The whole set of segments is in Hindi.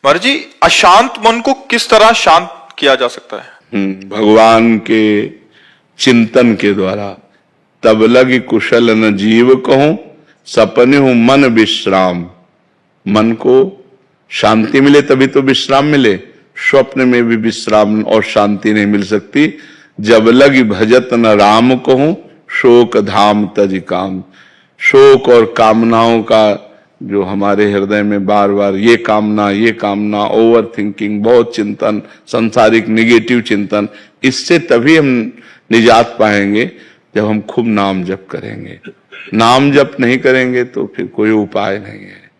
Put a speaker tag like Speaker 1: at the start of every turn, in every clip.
Speaker 1: महाराज जी, अशांत मन को किस तरह शांत किया जा सकता है?
Speaker 2: भगवान के चिंतन के द्वारा। तब लगी कुशल न जीव कहूं, सपने हूं मन विश्राम। मन को शांति मिले तभी तो विश्राम मिले। स्वप्न में भी विश्राम और शांति नहीं मिल सकती। जब लगी भजत न राम कहूं, शोक धाम तज काम। शोक और कामनाओं का जो हमारे हृदय में बार बार ये कामना, ओवर थिंकिंग, बहुत चिंतन, संसारिक निगेटिव चिंतन, इससे तभी हम निजात पाएंगे जब हम खूब नाम जप करेंगे। नाम जप नहीं करेंगे तो फिर कोई उपाय नहीं है।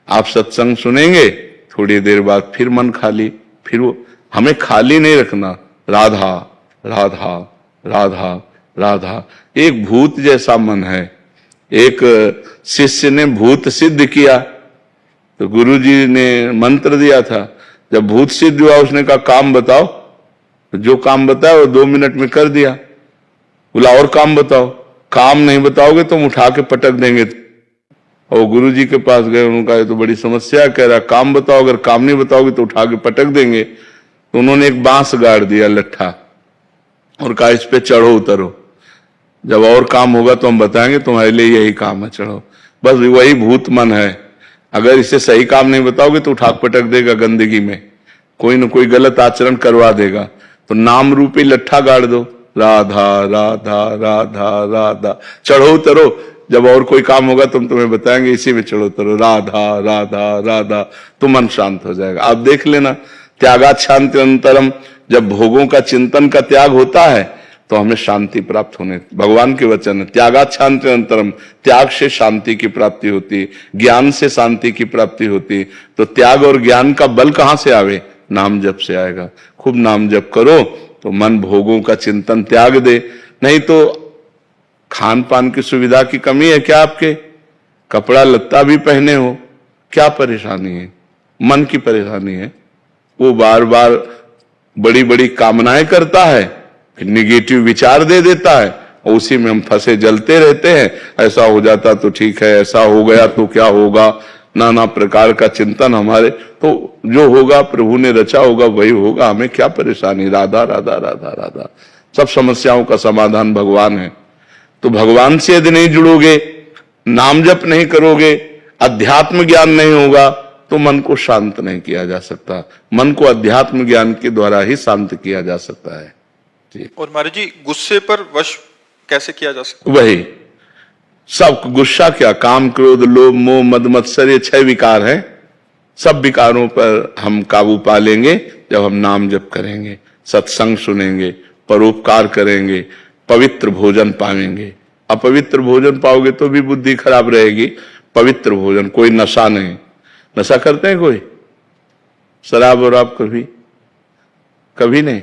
Speaker 2: आप सत्संग सुनेंगे, थोड़ी देर बाद फिर मन खाली, फिर वो हमें खाली नहीं रखना। राधा राधा राधा राधा। एक भूत जैसा मन है। एक शिष्य ने भूत सिद्ध किया तो गुरुजी ने मंत्र दिया था। जब भूत सिद्ध हुआ उसने कहा काम बताओ, तो जो काम बताया वो 2 मिनट में कर दिया। बोला और काम बताओ। काम नहीं बताओगे तो हम उठा के पटक देंगे। और गुरुजी के पास गए, उन्होंने कहा तो बड़ी समस्या, कह रहा काम बताओ, अगर काम नहीं बताओगे तो उठा के पटक देंगे। तो उन्होंने एक बांस गाड़ दिया लट्ठा और कहा इस पे चढ़ो उतरो, जब और काम होगा तो हम बताएंगे, तुम्हारे लिए यही काम है, चढ़ो। बस वही भूत मन है। अगर इसे सही काम नहीं बताओगे तो उठा पटक देगा गंदगी में, कोई न कोई गलत आचरण करवा देगा। तो नाम रूपी लट्ठा गाड़ दो, राधा राधा राधा राधा, चढ़ो उतरो, जब और कोई काम होगा तो हम तुम्हें बताएंगे, इसी में चढ़ो उतरो, राधा राधा राधा, तो मन शांत हो जाएगा। आप देख लेना, त्यागात शांति अंतरम। जब भोगों का चिंतन का त्याग होता है तो हमें शांति प्राप्त होने, भगवान के वचन है, त्यागात शांति अंतरम। त्याग से शांति की प्राप्ति होती, ज्ञान से शांति की प्राप्ति होती। तो त्याग और ज्ञान का बल कहां से आवे? नाम जप से आएगा। खूब नाम जप करो तो मन भोगों का चिंतन त्याग दे। नहीं तो खान पान की सुविधा की कमी है क्या आपके? कपड़ा लत्ता भी पहने हो, क्या परेशानी है? मन की परेशानी है। वो बार बार बड़ी बड़ी कामनाएं करता है, फिर निगेटिव विचार दे देता है और उसी में हम फंसे जलते रहते हैं। ऐसा हो जाता तो ठीक है, ऐसा हो गया तो क्या होगा, नाना प्रकार का चिंतन हमारे। तो जो होगा प्रभु ने रचा होगा वही होगा, हमें क्या परेशानी? राधा राधा राधा राधा। सब समस्याओं का समाधान भगवान है। तो भगवान से यदि नहीं जुड़ोगे, नाम जप नहीं करोगे, अध्यात्म ज्ञान नहीं होगा तो मन को शांत नहीं किया जा सकता। मन को अध्यात्म ज्ञान के द्वारा ही शांत किया जा सकता है।
Speaker 1: और महाराज जी, गुस्से पर वश कैसे किया जा सकता?
Speaker 2: वही सब गुस्सा क्या, काम क्रोध लोभ मोह मद मत्सर, ये 6 विकार हैं। सब विकारों पर हम काबू पा लेंगे जब हम नाम जप करेंगे, सत्संग सुनेंगे, परोपकार करेंगे, पवित्र भोजन पाएंगे। अपवित्र भोजन पाओगे तो भी बुद्धि खराब रहेगी। पवित्र भोजन, कोई नशा नहीं। नशा करते हैं कोई? शराब और आप कभी नहीं,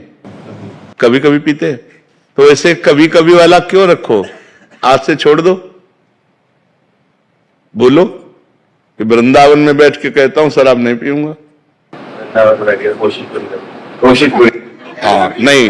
Speaker 2: कभी कभी पीते हैं। तो ऐसे कभी कभी वाला क्यों रखो? आज से छोड़ दो। बोलो कि वृंदावन में बैठ के कहता हूं शराब नहीं पीऊंगा। कोशिश हाँ नहीं,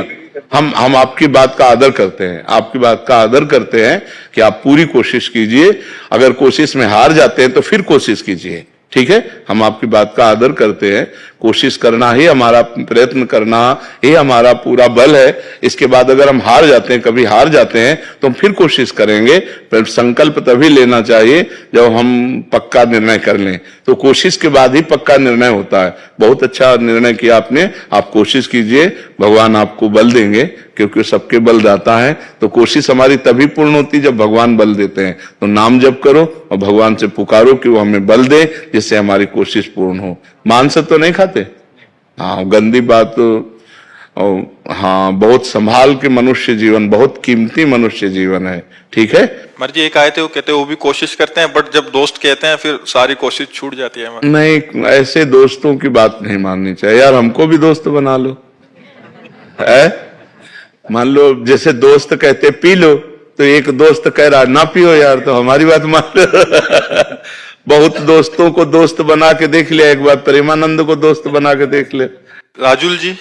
Speaker 2: हम आपकी बात का आदर करते हैं, आपकी बात का आदर करते हैं कि आप पूरी कोशिश कीजिए। अगर कोशिश में हार जाते हैं तो फिर कोशिश कीजिए, ठीक है? हम आपकी बात का आदर करते हैं। कोशिश करना ही हमारा, प्रयत्न करना ही हमारा पूरा बल है। इसके बाद अगर हम हार जाते हैं, कभी हार जाते हैं, तो हम फिर कोशिश करेंगे। पर संकल्प तभी लेना चाहिए जब हम पक्का निर्णय कर लें। तो कोशिश के बाद ही पक्का निर्णय होता है। बहुत अच्छा निर्णय किया आपने, आप कोशिश कीजिए, भगवान आपको बल देंगे, क्योंकि सबके बलदाता है। तो कोशिश हमारी तभी पूर्ण होती जब भगवान बल देते हैं। तो नाम जप करो और भगवान से पुकारो कि वो हमें बल दे, जिससे हमारी कोशिश पूर्ण हो। मांस तो नहीं खाते? हाँ, गंदी बात। हाँ, बहुत संभाल के मनुष्य जीवन, बहुत कीमती मनुष्य जीवन है, ठीक है?
Speaker 1: महाराज जी, एक आए थे, वो कहते वो भी कोशिश करते हैं, बट जब दोस्त कहते हैं फिर सारी कोशिश छूट जाती है।
Speaker 2: नहीं, ऐसे दोस्तों की बात नहीं माननी चाहिए यार। हमको भी दोस्त बना लो, है? मान लो जैसे दोस्त कहते पी लो, तो एक दोस्त कह रहा ना पियो यार, तो हमारी बात मान लो। बहुत दोस्तों को दोस्त बना के देख लिया, एक बार प्रेमानंद को दोस्त बना के देख ले।
Speaker 1: राजुल जी,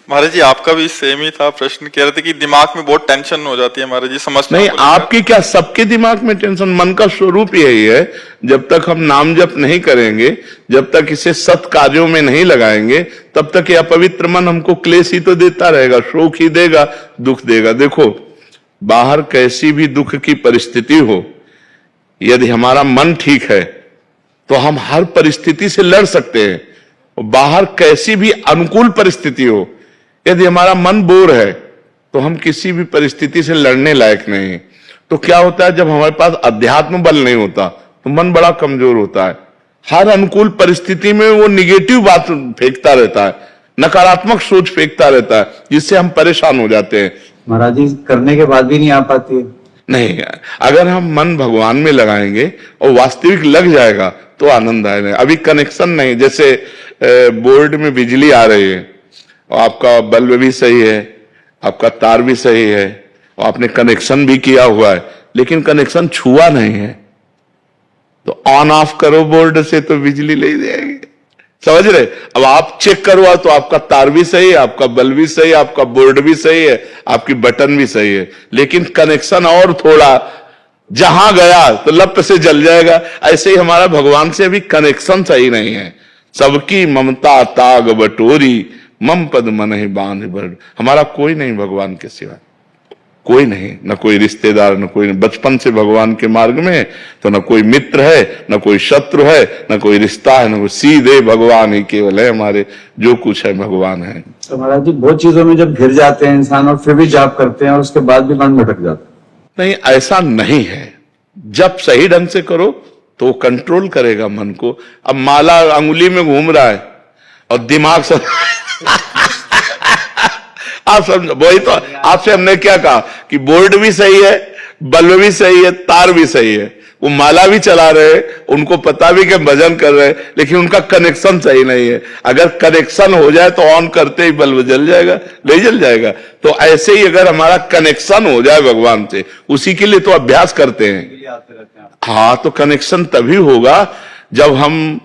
Speaker 1: महाराज जी आपका भी सेम ही था प्रश्न, कह रहे थे कि दिमाग में बहुत टेंशन हो जाती है महाराज जी समझने
Speaker 2: नहीं,
Speaker 1: को लेकर।
Speaker 2: आपकी क्या, सबके दिमाग में टेंशन, मन का स्वरूप यही है। जब तक हम नाम जप नहीं करेंगे, जब तक इसे सत कार्यों में नहीं लगाएंगे, तब तक ये अपवित्र मन हमको क्लेश ही तो देता रहेगा, शोक ही देगा, दुख देगा। देखो, बाहर कैसी भी दुख की परिस्थिति हो, यदि हमारा मन ठीक है तो हम हर परिस्थिति से लड़ सकते हैं। और बाहर कैसी भी अनुकूल परिस्थिति हो, यदि हमारा मन बोर है तो हम किसी भी परिस्थिति से लड़ने लायक नहीं है। तो क्या होता है, जब हमारे पास अध्यात्म बल नहीं होता तो मन बड़ा कमजोर होता है। हर अनुकूल परिस्थिति में वो निगेटिव बात फेंकता रहता है, नकारात्मक सोच फेंकता रहता है, जिससे हम परेशान हो जाते हैं।
Speaker 3: महाराज जी करने के बाद भी नहीं आ पाती है।
Speaker 2: नहीं, अगर हम मन भगवान में लगाएंगे और वास्तविक लग जाएगा तो आनंद आएगा। अभी कनेक्शन नहीं, जैसे बोर्ड में बिजली आ रही है और आपका बल्ब भी सही है, आपका तार भी सही है और आपने कनेक्शन भी किया हुआ है, लेकिन कनेक्शन छुआ नहीं है, तो ऑन ऑफ करो बोर्ड से तो बिजली ले जाएगी। समझ रहे? अब आप चेक करवा तो आपका तार भी सही है, आपका बल्ब भी सही है, आपका बोर्ड भी सही है, आपकी बटन भी सही है, लेकिन कनेक्शन और थोड़ा जहां गया तो लप से जल जाएगा। ऐसे ही हमारा भगवान से अभी कनेक्शन सही नहीं है। सबकी ममता ताग बटोरी, मम पद मन ही बांध बड़। हमारा कोई नहीं भगवान के सिवा, कोई नहीं, न कोई रिश्तेदार, न कोई, बचपन से भगवान के मार्ग में है तो न कोई मित्र है, न कोई शत्रु है, न कोई रिश्ता है, न कोई, सीधे भगवान ही केवल है हमारे, जो कुछ है भगवान है।
Speaker 3: तो महाराज जी बहुत चीजों में जब घिर जाते हैं इंसान और फिर भी जाप करते हैं और उसके बाद भी मन भटक जाता है।
Speaker 2: नहीं, ऐसा नहीं है। जब सही ढंग से करो तो कंट्रोल करेगा मन को। अब माला अंगुली में घूम रहा है और दिमाग सब आप समझो, वही तो आपसे हमने क्या कहा कि बोर्ड भी सही है, बल्ब भी सही है, तार भी सही है, वो माला भी चला रहे, उनको पता भी कि भजन कर रहे, लेकिन उनका कनेक्शन सही नहीं है। अगर कनेक्शन हो जाए तो ऑन करते ही बल्ब जल जाएगा, नहीं जल जाएगा। तो ऐसे ही अगर हमारा कनेक्शन हो जाए भगवान से, उसी के लिए तो अभ्यास करते हैं। हाँ, तो कनेक्शन तभी होगा जब हम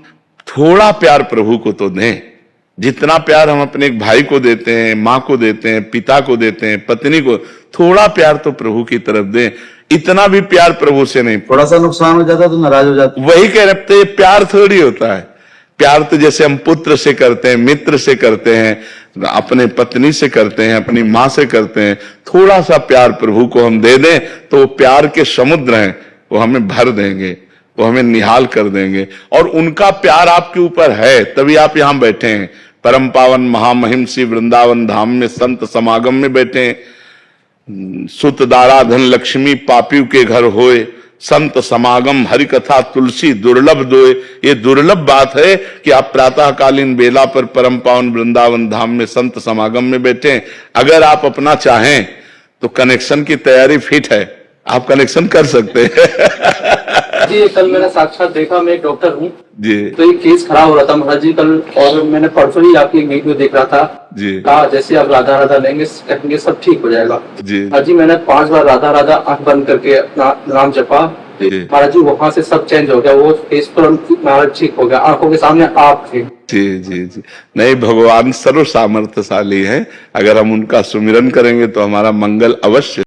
Speaker 2: थोड़ा प्यार प्रभु को तो दें। जितना प्यार हम अपने एक भाई को देते हैं, माँ को देते हैं, पिता को देते हैं, पत्नी को, थोड़ा प्यार तो प्रभु की तरफ दें। इतना भी प्यार प्रभु से नहीं।
Speaker 3: थोड़ा सा नुकसान हो जाता तो नाराज हो जाते।
Speaker 2: वही कह रहे थे, प्यार थोड़ी होता है। प्यार तो जैसे हम पुत्र से करते हैं, मित्र से करते हैं, अपने पत्नी से करते हैं, अपनी माँ से करते हैं। थोड़ा सा प्यार प्रभु को हम दे दें तो वो प्यार के समुद्र हैं, वो हमें भर देंगे, वो हमें निहाल कर देंगे। और उनका प्यार आपके ऊपर है, तभी आप यहां बैठे हैं। परम पावन महामहिम श्री वृंदावन धाम में संत समागम में बैठे हैं। सुत दारा धन लक्ष्मी पापियों के घर होए, संत समागम हरि कथा तुलसी दुर्लभ दोए। ये दुर्लभ बात है कि आप प्रातःकालीन बेला पर परम पावन वृंदावन धाम में संत समागम में बैठे हैं। अगर आप अपना चाहें तो कनेक्शन की तैयारी फिट है, आप कनेक्शन कर सकते हैं।
Speaker 4: जी कल मैंने साक्षात देखा, मैं एक डॉक्टर हूँ
Speaker 2: जी,
Speaker 4: तो एक केस खराब हो रहा था महाराज जी कल, और मैंने परसों ही आपकी वीडियो देख रहा था
Speaker 2: जी,
Speaker 4: कहा जैसे आप राधा राधा लेंगे कहेंगे सब ठीक हो जाएगा।
Speaker 2: जी,
Speaker 4: महाराज जी मैंने 5 बार राधा राधा आंख बंद करके अपना नाम जपा,
Speaker 2: जी,
Speaker 4: महाराज जी वहां से सब चेंज हो गया, वो फेस तुरंत महाराज ठीक हो गया, आंखों के सामने आप थे।
Speaker 2: जी, जी, जी। नहीं, भगवान सर्व सामर्थ्यशाली है। अगर हम उनका सुमिरन करेंगे तो हमारा मंगल अवश्य